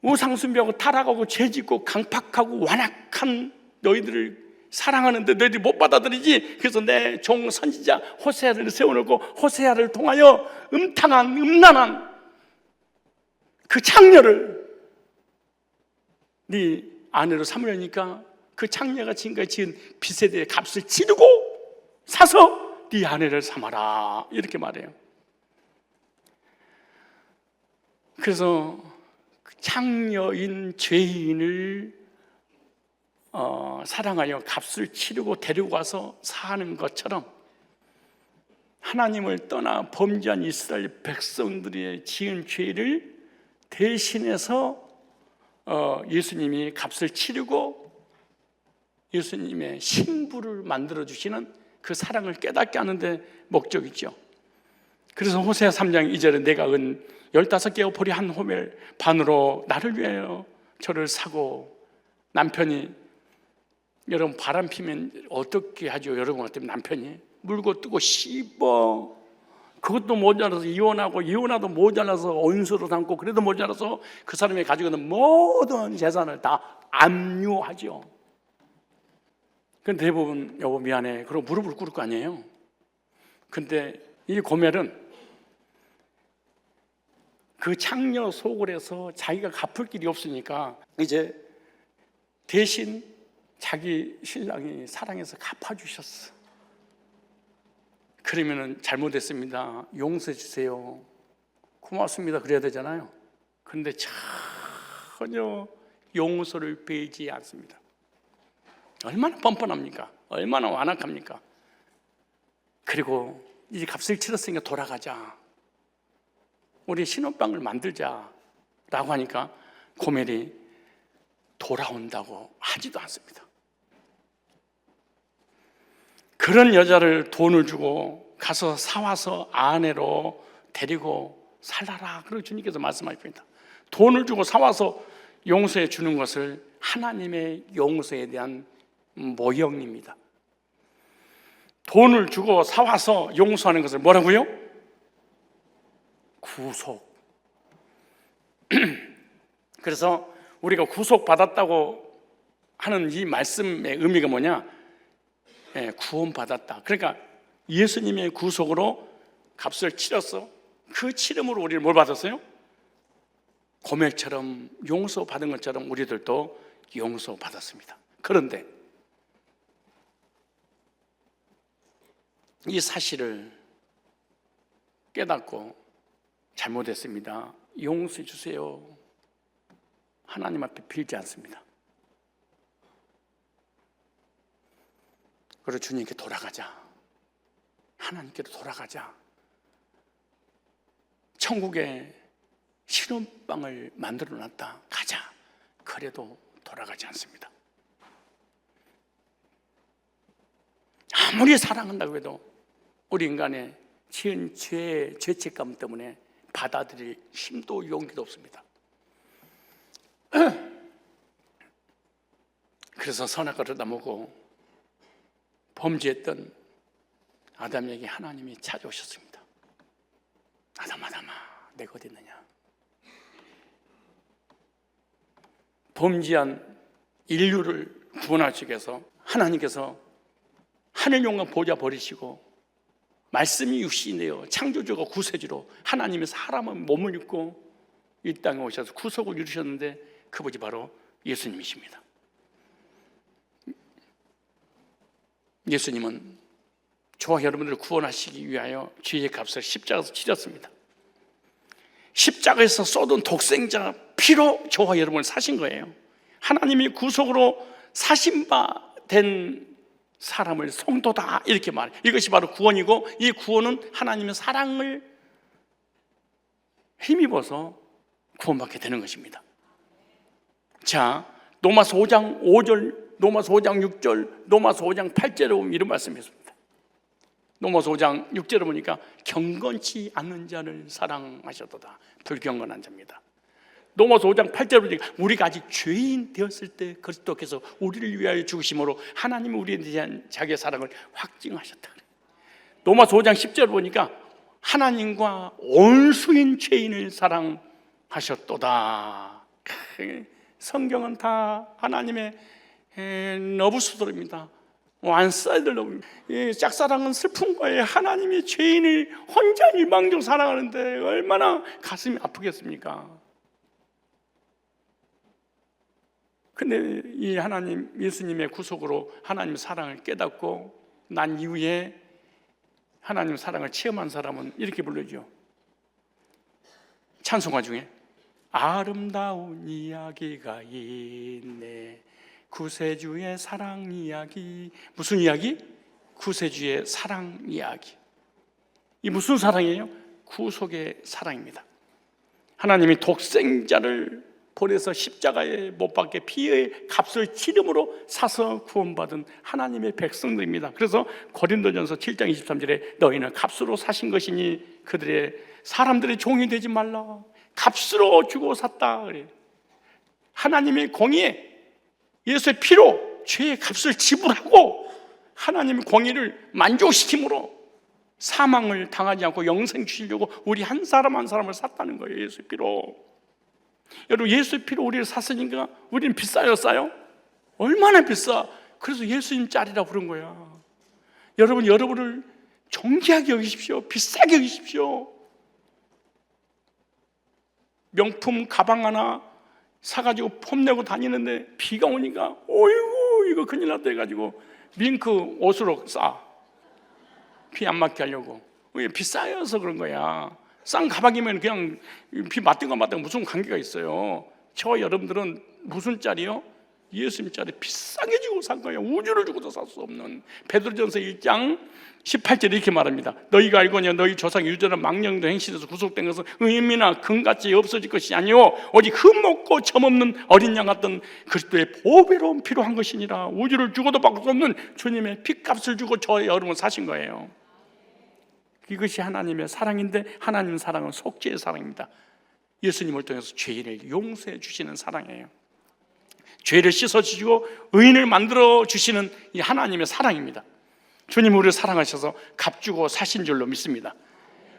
A: 우상 숭배하고 타락하고 죄짓고 강팍하고 완악한 너희들을 사랑하는데 너희들이 못 받아들이지. 그래서 내 종 선지자 호세아를 세워놓고 호세아를 통하여 음탕한 음란한 그 창녀를 네 아내로 삼으려니까 그 창녀가 지금까지 지은 빚에 대해 값을 치르고 사서 네 아내를 삼아라, 이렇게 말해요. 그래서 창녀인 죄인을 사랑하여 값을 치르고 데리고 와서 사는 것처럼 하나님을 떠나 범죄한 이스라엘 백성들이 지은 죄를 대신해서 예수님이 값을 치르고 예수님의 신부를 만들어주시는 그 사랑을 깨닫게 하는 데 목적이죠. 그래서 호세아 3장 2절에 내가 은 15개의 보리 한 호멜 반으로 나를 위하여 저를 사고. 남편이, 여러분 바람 피면 어떻게 하죠? 여러분 어때요? 남편이 물고 뜨고 씹어. 그것도 모자라서 이혼하고, 이혼하도 모자라서 온수로 삼고, 그래도 모자라서 그 사람이 가지고 있는 모든 재산을 다 압류하죠. 근데 대부분 여보 미안해 그러고 무릎을 꿇을 거 아니에요. 근데 이 고멜은 그 창녀 속을 해서 자기가 갚을 길이 없으니까 이제 대신 자기 신랑이 사랑해서 갚아주셨어. 그러면은 잘못했습니다, 용서해 주세요, 고맙습니다 그래야 되잖아요. 그런데 전혀 용서를 베이지 않습니다. 얼마나 뻔뻔합니까? 얼마나 완악합니까? 그리고 이제 값을 치렀으니까 돌아가자, 우리 신혼방을 만들자 라고 하니까 고멜이 돌아온다고 하지도 않습니다. 그런 여자를 돈을 주고 가서 사와서 아내로 데리고 살라라, 그리고 주님께서 말씀하십니다. 돈을 주고 사와서 용서해 주는 것을 하나님의 용서에 대한 모형입니다. 돈을 주고 사와서 용서하는 것을 뭐라고요? 구속. 그래서 우리가 구속받았다고 하는 이 말씀의 의미가 뭐냐? 구원받았다. 그러니까 예수님의 구속으로 값을 치렀어. 그 치름으로 우리를 뭘 받았어요? 고멜처럼 용서받은 것처럼 우리들도 용서받았습니다. 그런데 이 사실을 깨닫고 잘못했습니다, 용서해 주세요, 하나님 앞에 빌지 않습니다. 그리고 주님께 돌아가자, 하나님께로 돌아가자, 천국에 신혼방을 만들어놨다, 가자, 그래도 돌아가지 않습니다. 아무리 사랑한다고 해도 우리 인간의 지은 죄의 죄책감 때문에 받아들일 힘도 용기도 없습니다. 그래서 선악과를 따먹고 범죄했던 아담에게 하나님이 찾아오셨습니다. 아담아, 내가 어디 있느냐? 범죄한 인류를 구원하시기 위해서 하나님께서 하늘 영광 보좌 버리시고 말씀이 육신이 되어 창조주가 구세주로 하나님의 사람의 몸을 입고 이 땅에 오셔서 구속을 이루셨는데 그분이 바로 예수님이십니다. 예수님은 저와 여러분들을 구원하시기 위하여 죄의 값을 십자가에서 치렀습니다. 십자가에서 쏟은 독생자 피로 저와 여러분을 사신 거예요. 하나님이 구속으로 사신 바 된 사람을 성도다 이렇게 말해요. 이것이 바로 구원이고, 이 구원은 하나님의 사랑을 힘입어서 구원받게 되는 것입니다. 자, 로마서 5장 5절, 로마서 5장 6절, 로마서 5장 8절에 보면 이런 말씀이 있습니다. 로마서 5장 6절에 보니까 경건치 않는 자를 사랑하셨도다. 불경건한 자입니다. 로마서 5장 8절에 보니까 우리가 아직 죄인 되었을 때 그리스도께서 우리를 위하여 죽으심으로 하나님은 우리에 대한 자기의 사랑을 확증하셨다. 로마서 5장 10절에 보니까 하나님과 원수인 죄인을 사랑하셨도다. 성경은 다 하나님의 러브스토리입니다. 완사이드 러브. 짝사랑은 슬픈 거예요. 하나님이 죄인을 혼자 일방적으로 사랑하는데 얼마나 가슴이 아프겠습니까? 근데 이 하나님, 예수님의 구속으로 하나님의 사랑을 깨닫고 난 이후에 하나님의 사랑을 체험한 사람은 이렇게 부르죠. 찬송가 중에 아름다운 이야기가 있네, 구세주의 사랑 이야기. 무슨 이야기? 구세주의 사랑 이야기. 이 무슨 사랑이에요? 구속의 사랑입니다. 하나님이 독생자를 보내서 십자가에 못 박게 피의 값을 치름으로 사서 구원받은 하나님의 백성들입니다. 그래서 고린도전서 7장 23절에 너희는 값으로 사신 것이니 그들의 사람들의 종이 되지 말라. 값으로 주고 샀다. 하나님의 공의에 예수의 피로 죄의 값을 지불하고 하나님의 공의를 만족시킴으로 사망을 당하지 않고 영생 주시려고 우리 한 사람 한 사람을 샀다는 거예요. 예수의 피로. 여러분, 예수의 피로 우리를 샀으니까 우리는 비싸요, 싸요? 얼마나 비싸. 그래서 예수님 짤이라고 그런 거야. 여러분, 여러분을 존귀하게 여기십시오. 비싸게 여기십시오. 명품 가방 하나 사가지고 폼내고 다니는데 비가 오니까 어이구 이거 큰일 났다 해가지고 밍크 옷으로 싸. 비 안 맞게 하려고. 왜? 비싸여서 그런 거야. 싼 가방이면 그냥 비 맞든가 맞든가 무슨 관계가 있어요. 저 여러분들은 무슨 짤이요? 예수님 짤이 비싸게 주고 산 거예요. 우주를 주고도 살 수 없는. 베드로전서 1장 18절에 이렇게 말합니다. 너희가 알거냐 너희 조상 유전한 망령도 행실에서 구속된 것은 의미나 금같이 없어질 것이 아니오 오직 흠없고 점없는 어린 양 같던 그리스도의 보배로운 피로 한 것이니라. 우주를 주고도 받을 수 없는 주님의 피값을 주고 저 여러분 사신 거예요. 이것이 하나님의 사랑인데 하나님 사랑은 속죄의 사랑입니다. 예수님을 통해서 죄인을 용서해 주시는 사랑이에요. 죄를 씻어주시고 의인을 만들어 주시는 이 하나님의 사랑입니다. 주님 우리를 사랑하셔서 값주고 사신 줄로 믿습니다.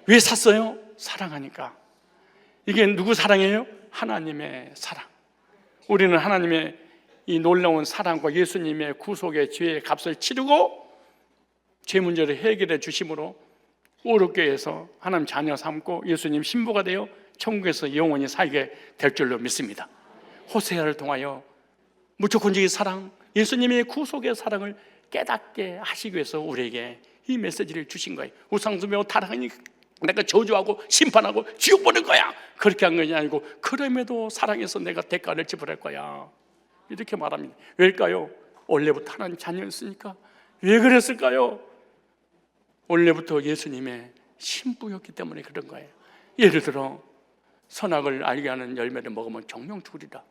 A: 왜 샀어요? 사랑하니까. 이게 누구 사랑이에요? 하나님의 사랑. 우리는 하나님의 이 놀라운 사랑과 예수님의 구속의 죄의 값을 치르고 죄 문제를 해결해 주심으로 오롯게 해서 하나님 자녀 삼고 예수님 신부가 되어 천국에서 영원히 살게 될 줄로 믿습니다. 호세아를 통하여 무조건적인 사랑, 예수님의 구속의 사랑을 깨닫게 하시기 위해서 우리에게 이 메시지를 주신 거예요. 우상숭배하고 타락하니 내가 저주하고 심판하고 지옥 보낼 거야, 그렇게 한 것이 아니고 그럼에도 사랑해서 내가 대가를 지불할 거야, 이렇게 말합니다. 왜일까요? 원래부터 하나님 자녀였으니까. 왜 그랬을까요? 원래부터 예수님의 신부였기 때문에 그런 거예요. 예를 들어 선악을 알게 하는 열매를 먹으면 정령 죽으리라.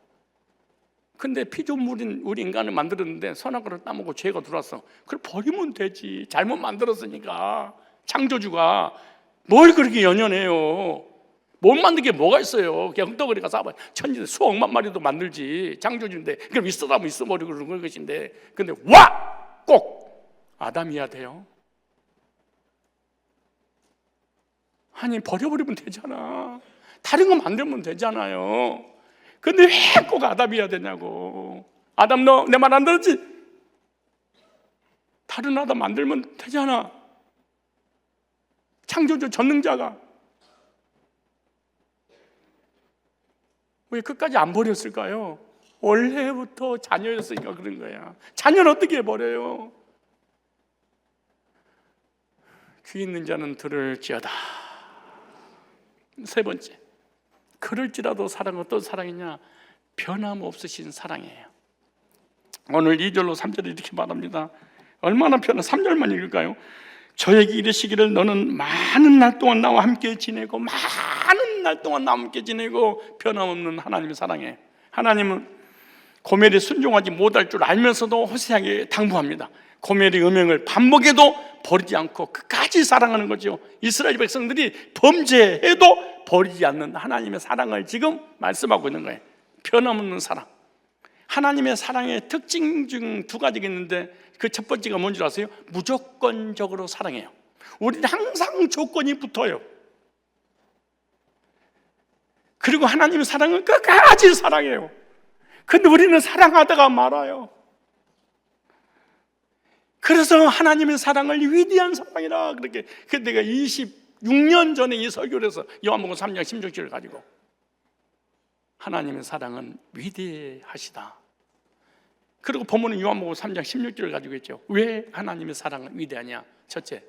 A: 근데 피조물인 우리 인간을 만들었는데 선악을 따먹고 죄가 들어왔어. 그걸 버리면 되지. 잘못 만들었으니까. 창조주가 뭘 그렇게 연연해요? 못 만든 게 뭐가 있어요? 그냥 흙덩어리가 싸봐. 천지 수억만 마리도 만들지. 창조주인데 그럼 있어라면 있어버리고 그런 것인데, 근데 꼭 아담이어야 돼요. 아니 버려버리면 되잖아. 다른 거 만들면 되잖아요. 근데 왜 꼭 아담이어야 되냐고. 아담 너 내 말 안 들었지? 다른 아담 만들면 되잖아. 창조주 전능자가 왜 끝까지 안 버렸을까요? 원래부터 자녀였으니까 그런 거야. 자녀를 어떻게 버려요? 귀 있는 자는 들을지어다. 세 번째, 그럴지라도 사랑은 어떤 사랑이냐? 변함없으신 사랑이에요. 오늘 2절로 3절에 이렇게 말합니다. 얼마나 편한 3절만 읽을까요? 저에게 이르시기를 너는 많은 날 동안 나와 함께 지내고 많은 날 동안 나와 함께 지내고 변함없는 하나님의 사랑에, 하나님은 고멜이 순종하지 못할 줄 알면서도 호세아에게 당부합니다. 고멜의 음행을 반복해도 버리지 않고 끝까지 사랑하는 거죠. 이스라엘 백성들이 범죄해도 버리지 않는 하나님의 사랑을 지금 말씀하고 있는 거예요. 변함없는 사랑. 하나님의 사랑의 특징 중 두 가지가 있는데 그 첫 번째가 뭔지 아세요? 무조건적으로 사랑해요. 우리는 항상 조건이 붙어요. 그리고 하나님의 사랑은 끝까지 사랑해요. 근데 우리는 사랑하다가 말아요. 그래서 하나님의 사랑을 위대한 사랑이라 그렇게, 내가 26년 전에 이 설교를 해서 요한복음 3장 16절을 가지고 하나님의 사랑은 위대하시다. 그리고 본문은 요한복음 3장 16절을 가지고 있죠. 왜 하나님의 사랑은 위대하냐? 첫째,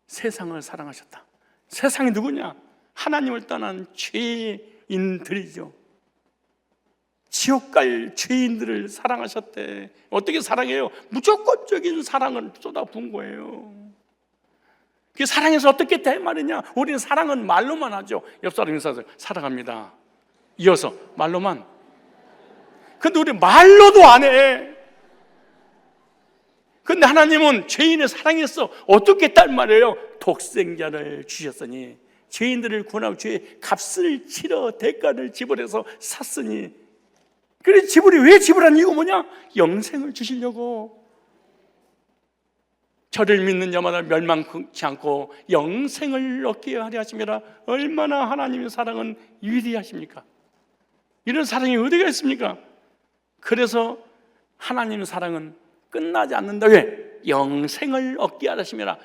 A: 세상을 사랑하셨다. 세상이 누구냐? 하나님을 떠난 죄인들이죠. 지옥 갈 죄인들을 사랑하셨대. 어떻게 사랑해요? 무조건적인 사랑을 쏟아부은 거예요. 그 사랑해서 어떻게 대말이냐? 우리는 사랑은 말로만 하죠. 옆 사람 인사하세요. 사랑합니다. 이어서 말로만. 근데 우리 말로도 안 해. 근데 하나님은 죄인을 사랑했어. 어떻게 했단 말이에요? 독생자를 주셨으니, 죄인들을 구원하고 죄의 값을 치러 대가를 지불해서 샀으니. 그래서 지불이 왜 지불한 이유가 뭐냐? 영생을 주시려고. 저를 믿는 자마다 멸망치 않고 영생을 얻게 하려 하심이라. 얼마나 하나님의 사랑은 위대하십니까? 이런 사랑이 어디가 있습니까? 그래서 하나님의 사랑은 끝나지 않는다. 왜? 영생을 얻게 하려 하심이라.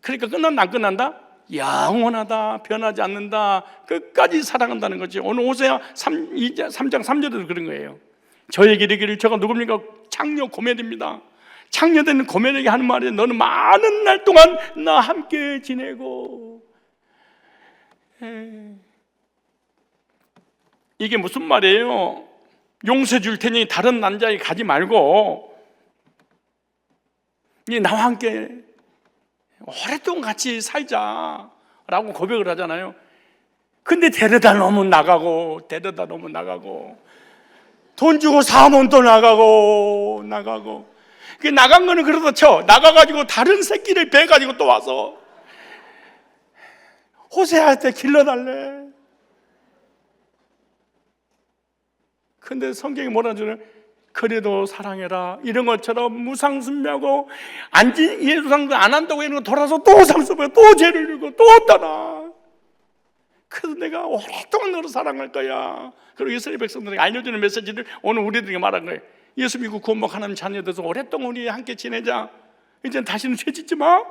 A: 그러니까 끝난다 안 끝난다? 영원하다, 변하지 않는다, 끝까지 사랑한다는 거죠. 오늘 호세아 3장 3절에도 그런 거예요. 저에게 이르기를, 저가 누굽니까? 창녀 고멜입니다. 창녀되는 고멜에게 하는 말이, 너는 많은 날 동안 나 함께 지내고. 이게 무슨 말이에요? 용서해 줄 테니 다른 남자에게 가지 말고 나와 함께 오랫동안 같이 살자라고 고백을 하잖아요. 근데 데려다 놓으면 나가고, 데려다 놓으면 나가고, 돈 주고 사면 또 나가고. 그 나간 거는 그래도 쳐. 나가가지고 다른 새끼를 베가지고 또 와서 호세아한테 길러달래. 근데 성경이 뭐라 주는? 그래도 사랑해라. 이런 것처럼 무상숭배하고 예수상도 안 한다고 해놓고 돌아서 또 상수배하고 또 죄를 지고 또 떠나. 그래서 내가 오랫동안 너를 사랑할 거야. 그리고 이스라엘 백성들에게 알려주는 메시지를 오늘 우리들에게 말한 거예요. 예수 믿고 구원받고 하나님 자녀 돼서 오랫동안 우리 함께 지내자. 이제 다시는 죄 짓지 마.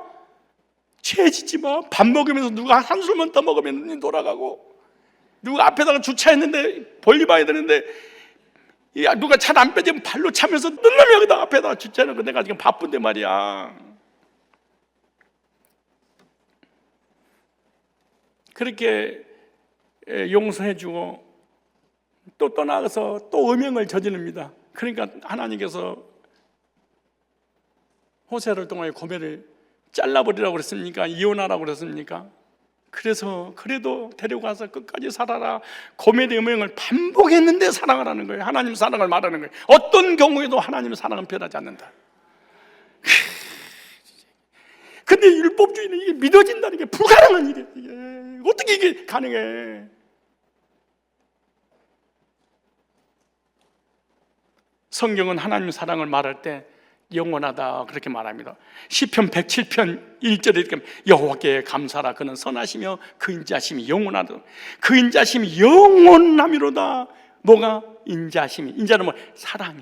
A: 밥 먹으면서 누가 한술만 더 먹으면 눈이 돌아가고, 누가 앞에다가 주차했는데 볼일 봐야 되는데 누가 차 안 빼지면 발로 차면서 넌 놈이 여기다 앞에다가 주차해놓고 내가 지금 바쁜데 말이야. 그렇게 용서해주고 또 떠나가서 또 음행을 저지릅니다. 그러니까 하나님께서 호세를 통하여 고멜을 잘라버리라고 그랬습니까? 이혼하라고 그랬습니까? 그래서 그래도 데려가서 끝까지 살아라. 고멜의 음행을 반복했는데 사랑하라는 거예요. 하나님 사랑을 말하는 거예요. 어떤 경우에도 하나님의 사랑은 변하지 않는다. 근데 율법주의는 이게 믿어진다는 게 불가능한 일이에요. 이게 어떻게 이게 가능해? 성경은 하나님의 사랑을 말할 때 영원하다 그렇게 말합니다. 시편 107편 1절에 이렇게 여호와께 감사라. 그는 선하시며 그 인자심이 영원하다. 그 인자심이 영원함이로다. 뭐가 인자심이? 인자는 뭐? 사랑이.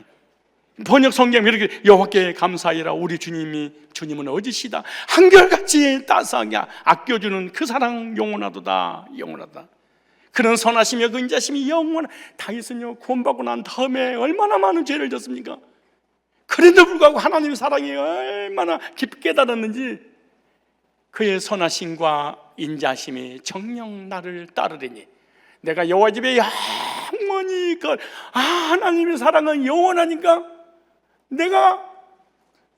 A: 번역 성경 이렇게 여호와께 감사하리라. 우리 주님은 어디시다. 한결같이 따스하게 아껴주는 그 사랑 영원하도다. 영원하다. 그는 선하시며 그 인자심이 영원하다. 다윗은요 구원받고 난 다음에 얼마나 많은 죄를 졌습니까? 그런데도 불구하고 하나님의 사랑이 얼마나 깊게 깨달았는지 그의 선하심과 인자심이 정녕 나를 따르리니 내가 여호와 집에 영원히 하나님의 사랑은 영원하니까 내가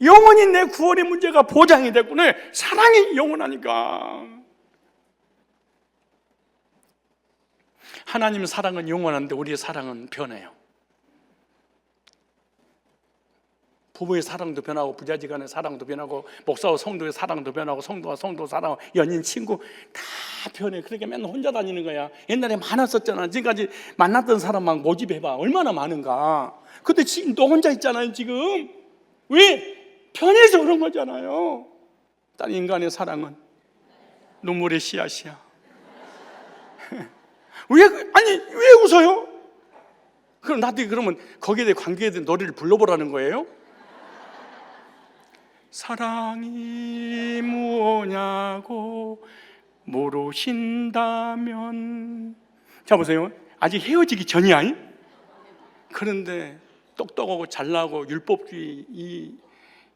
A: 영원히 내 구원의 문제가 보장이 됐구나. 사랑이 영원하니까. 하나님의 사랑은 영원한데 우리의 사랑은 변해요. 부부의 사랑도 변하고 부자지간의 사랑도 변하고 목사와 성도의 사랑도 변하고 성도와 성도 사랑하고 연인 친구 다 변해. 그렇게 맨날 혼자 다니는 거야. 옛날에 많았었잖아. 지금까지 만났던 사람만 모집해봐. 얼마나 많은가. 근데 지금 너 혼자 있잖아요. 지금 왜? 변해서 그런 거잖아요. 딱 인간의 사랑은 눈물의 씨앗이야. 왜 웃어요? 그럼 나도 그러면 거기에 대해 관계에 대한 노래를 불러보라는 거예요? 사랑이 무엇냐고 물으신다면. 자 보세요. 아직 헤어지기 전이야. 그런데 똑똑하고 잘나고 율법주의 이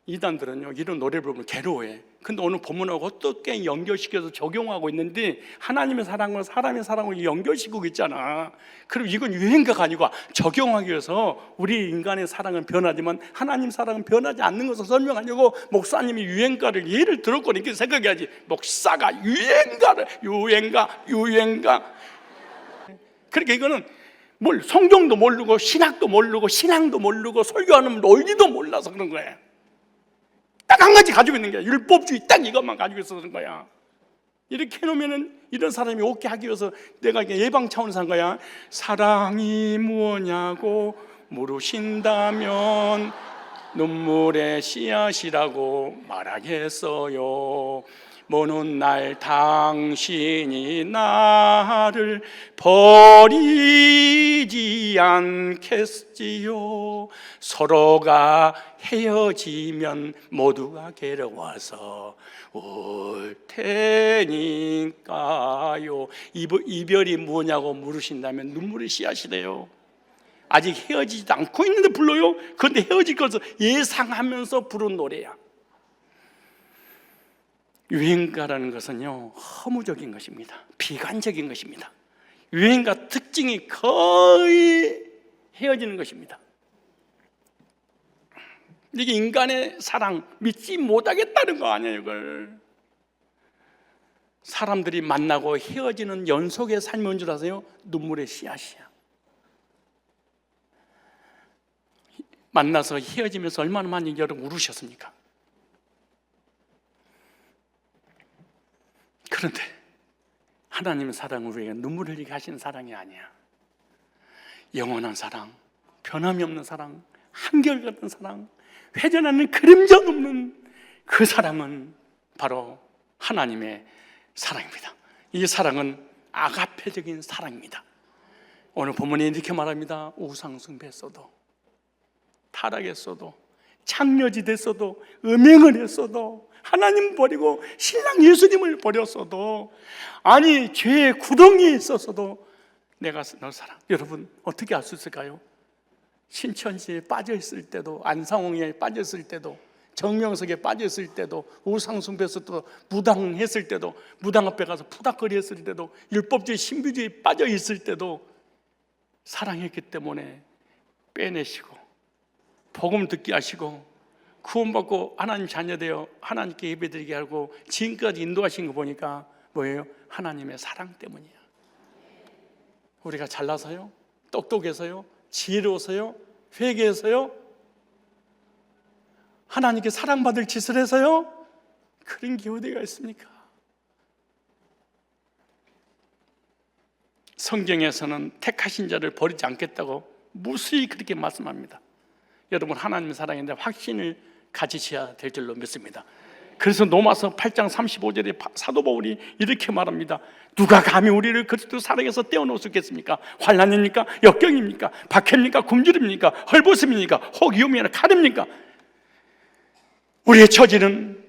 A: 이단들은요 이런 노래 부르면 괴로워해. 근데 오늘 본문하고 어떻게 연결시켜서 적용하고 있는데 하나님의 사랑과 사람의 사랑을 연결시키고 있잖아. 그럼 이건 유행가가 아니고 적용하기 위해서 우리 인간의 사랑은 변하지만 하나님 사랑은 변하지 않는 것을 설명하려고 목사님이 유행가를 예를 들었거든. 이렇게 생각해야지. 목사가 유행가 그러니까 이거는 뭘 성경도 모르고 신학도 모르고 신앙도 모르고 설교하는 논리도 몰라서 그런 거예요. 딱 한 가지 가지고 있는 거야. 율법주의 딱 이것만 가지고 있어서 그런 거야. 이렇게 해놓으면은 이런 사람이 오게 하기 위해서 내가 이게 예방 차원에서 한 거야. 사랑이 무엇냐고 물으신다면 눈물의 씨앗이라고 말하겠어요. 먼 훗날 당신이 나를 버리지 않겠지요. 서로가 헤어지면 모두가 괴로워서 울 테니까요. 이별이 뭐냐고 물으신다면 눈물의 씨앗이래요. 아직 헤어지지도 않고 있는데 불러요? 그런데 헤어질 것을 예상하면서 부른 노래야. 유행가라는 것은요 허무적인 것입니다. 비관적인 것입니다. 유행가 특징이 거의 헤어지는 것입니다. 이게 인간의 사랑 믿지 못하겠다는 거 아니에요. 이걸 사람들이 만나고 헤어지는 연속의 삶인 줄 아세요? 눈물의 씨앗이야. 만나서 헤어지면서 얼마나 많이 여러분 울으셨습니까? 그런데 하나님의 사랑은 우리에게 눈물 흘리게 하시는 사랑이 아니야. 영원한 사랑, 변함이 없는 사랑, 한결같은 사랑, 회전하는 그림자 없는 그 사랑은 바로 하나님의 사랑입니다. 이 사랑은 아가페적인 사랑입니다. 오늘 본문에 이렇게 말합니다. 우상숭배했어도, 타락했어도, 창녀지 됐어도, 음행을 했어도, 하나님 버리고 신랑 예수님을 버렸어도, 아니 죄의 구덩이에 있었어도 내가 너 사랑. 여러분 어떻게 알 수 있을까요? 신천지에 빠져 있을 때도, 안상홍에 빠져 있을 때도, 정명석에 빠져 있을 때도, 우상숭배에서 또 무당했을 때도, 무당 앞에 가서 푸닥거리 했을 때도, 율법주의 신비주의에 빠져 있을 때도 사랑했기 때문에 빼내시고 복음 듣게 하시고 구원받고 하나님 자녀 되어 하나님께 예배드리게 하고 지금까지 인도하신 거 보니까 뭐예요? 하나님의 사랑 때문이야. 우리가 잘나서요? 똑똑해서요? 지혜로워서요? 회개해서요? 하나님께 사랑받을 짓을 해서요? 그런 게 어디가 있습니까? 성경에서는 택하신 자를 버리지 않겠다고 무수히 그렇게 말씀합니다. 여러분 하나님의 사랑인데 확신을 가지셔야 될 줄로 믿습니다. 그래서 로마서 8장 35절에 사도 바울이 이렇게 말합니다. 누가 감히 우리를 그리스도 사랑해서 떼어놓을 수 있겠습니까? 환난입니까? 역경입니까? 박해입니까? 굶주림입니까? 헐벗음입니까? 혹위험이나 칼입니까? 우리의 처지는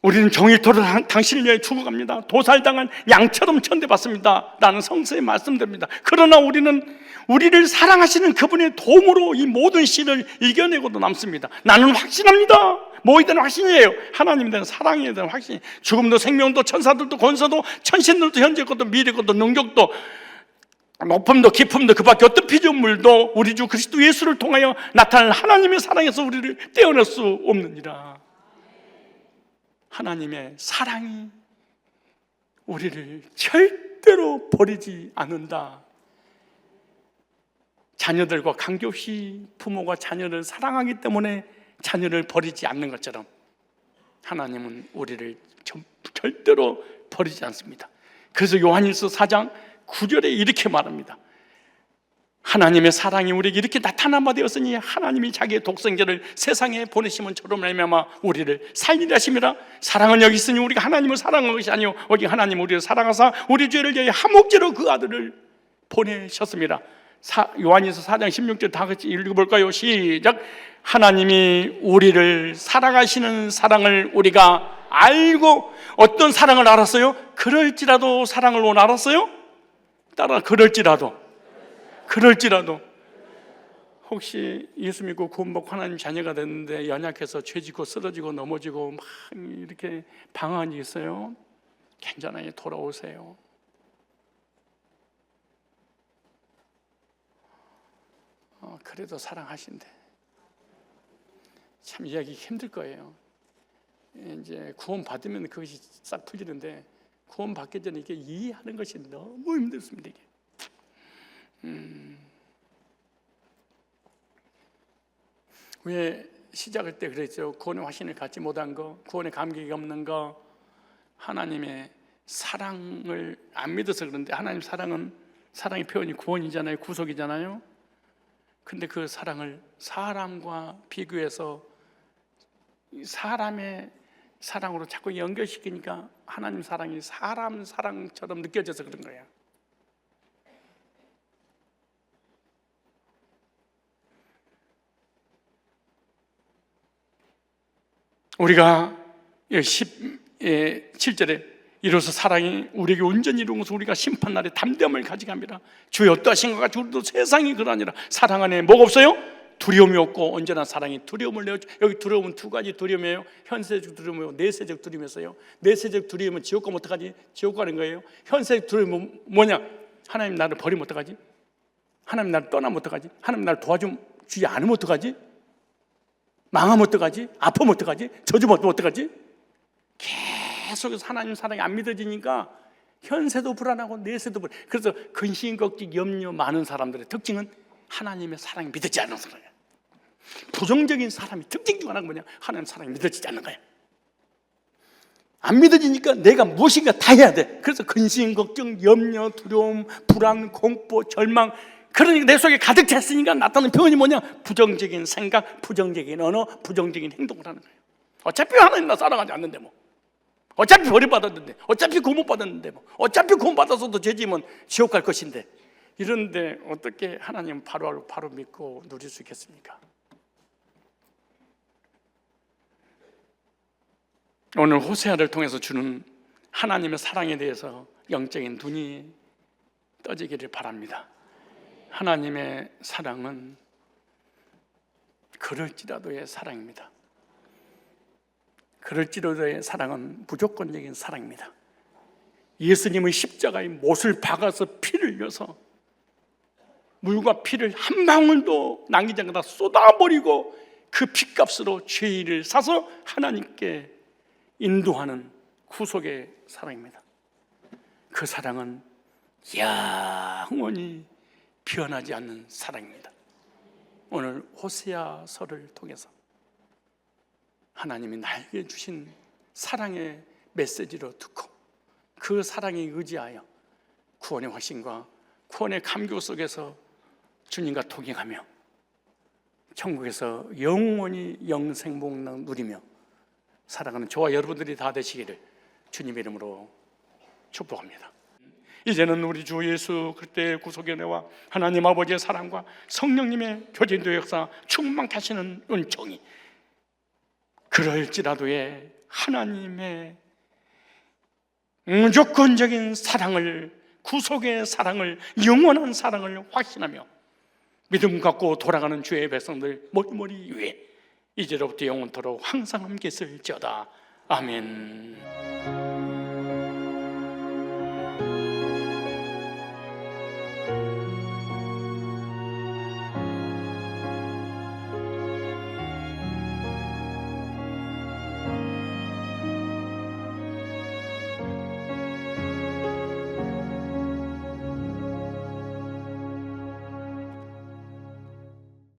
A: 우리는 종일토록 당신을 위해 죽어갑니다. 도살당한 양처럼 천대받습니다 라는 성서에 말씀드립니다. 그러나 우리를 사랑하시는 그분의 도움으로 이 모든 시를 이겨내고도 남습니다. 나는 확신합니다. 뭐에 대한 확신이에요? 하나님에 대한 사랑에 대한 확신. 죽음도 생명도 천사들도 권세도 천신들도 현재 것도 미래 것도 능력도 높음도 깊음도 그 밖에 어떤 피조물도 우리 주 그리스도 예수를 통하여 나타날 하나님의 사랑에서 우리를 떼어낼 수 없느니라. 하나님의 사랑이 우리를 절대로 버리지 않는다. 자녀들과 관계없이 부모가 자녀를 사랑하기 때문에 자녀를 버리지 않는 것처럼 하나님은 우리를 절대로 버리지 않습니다. 그래서 요한일서 4장 9절에 이렇게 말합니다. 하나님의 사랑이 우리에게 이렇게 나타난 바 되었으니 하나님이 자기의 독생자를 세상에 보내심은 저로 말미암아 우리를 살리려 하심이라. 사랑은 여기 있으니 우리가 하나님을 사랑한 것이 아니요 오직 하나님 우리를 사랑하사 우리 죄를 위하여 한목제로 그 아들을 보내셨습니다. 요한일서 4장 16절 다 같이 읽어볼까요? 시작. 하나님이 우리를 사랑하시는 사랑을 우리가 알고, 어떤 사랑을 알았어요? 그럴지라도 사랑을 못 알았어요? 따라 그럴지라도 혹시 예수 믿고 구원받고 하나님 자녀가 됐는데 연약해서 죄짓고 쓰러지고 넘어지고 막 이렇게 방황한 적 있어요? 괜찮아요. 돌아오세요. 그래도 사랑하신대. 참 이야기 힘들 거예요. 이제 구원 받으면 그것이 싹 풀리는데 구원 받기 전에 이게 이해하는 것이 너무 힘들습니다. 이게. 왜 시작할 때 그랬죠? 구원의 확신을 갖지 못한 거, 구원의 감격이 없는 거, 하나님의 사랑을 안 믿어서 그런데, 하나님 사랑은, 사랑의 표현이 구원이잖아요, 구속이잖아요. 근데 그 사랑을 사람과 비교해서 사람의 사랑으로 자꾸 연결시키니까 하나님 사랑이 사람 사랑처럼 느껴져서 그런 거야. 우리가 17절에 이로써 사랑이 우리에게 온전히 이루는 것은 우리가 심판날에 담대함을 가지게 합니다. 주의 어떠하신 것 같이 우리도 세상이 그러하니라. 사랑 안에 뭐가 없어요? 두려움이 없고 언제나 사랑이 두려움을 내어. 여기 두려움은 두 가지 두려움이에요. 현세적 두려움이고 내세적 두려움이었어요. 내세적 두려움은 지옥 가면 어떡하지? 지옥 가는 거예요. 현세적 두려움은 뭐냐? 하나님 나를 버리면 어떡하지? 하나님 나를 떠나면 어떡하지? 하나님 나를 도와주지 않으면 어떡하지? 망하면 어떡하지? 아프면 어떡하지? 저주면 어떡하지? 계속해서 하나님 사랑이 안 믿어지니까 현세도 불안하고 내세도 불안하고. 그래서 근심, 걱정, 염려 많은 사람들의 특징은 하나님의 사랑이 믿어지지 않는 사람이에요. 부정적인 사람이 특징 중 하나가 뭐냐? 하나님 사랑이 믿어지지 않는 거예요. 안 믿어지니까 내가 무엇인가 다 해야 돼. 그래서 근심, 걱정, 염려, 두려움, 불안, 공포, 절망, 그러니까 내 속에 가득 찼으니까 나타나는 표현이 뭐냐? 부정적인 생각, 부정적인 언어, 부정적인 행동을 하는 거예요. 어차피 하나님 나 사랑하지 않는데 뭐, 어차피 버림받았는데, 어차피 구원받았는데 뭐, 어차피 구원받아서도 죄지면 지옥 갈 것인데, 이런데 어떻게 하나님 바로 믿고 누릴 수 있겠습니까? 오늘 호세아를 통해서 주는 하나님의 사랑에 대해서 영적인 눈이 떠지기를 바랍니다. 하나님의 사랑은 그럴지라도의 사랑입니다. 그럴지라도의 사랑은 무조건적인 사랑입니다. 예수님의 십자가에 못을 박아서 피를 흘려서 물과 피를 한 방울도 남기지 않고 다 쏟아버리고 그 피값으로 죄인을 사서 하나님께 인도하는 구속의 사랑입니다. 그 사랑은 영원히 변하지 않는 사랑입니다. 오늘 호세아서를 통해서 하나님이 나에게 주신 사랑의 메시지로 듣고 그 사랑에 의지하여 구원의 확신과 구원의 감격 속에서 주님과 동행하며 천국에서 영원히 영생복락 누리며 살아가는 저와 여러분들이 다 되시기를 주님의 이름으로 축복합니다. 이제는 우리 주 예수 그리스도의 구속의 은혜와 하나님 아버지의 사랑과 성령님의 교제인도의 역사 충만케 하시는 은총이 그럴지라도의 하나님의 무조건적인 사랑을, 구속의 사랑을, 영원한 사랑을 확신하며 믿음 갖고 돌아가는 주의 백성들 머리머리 위에 이제로부터 영원토록 항상 함께 있을지어다. 아멘.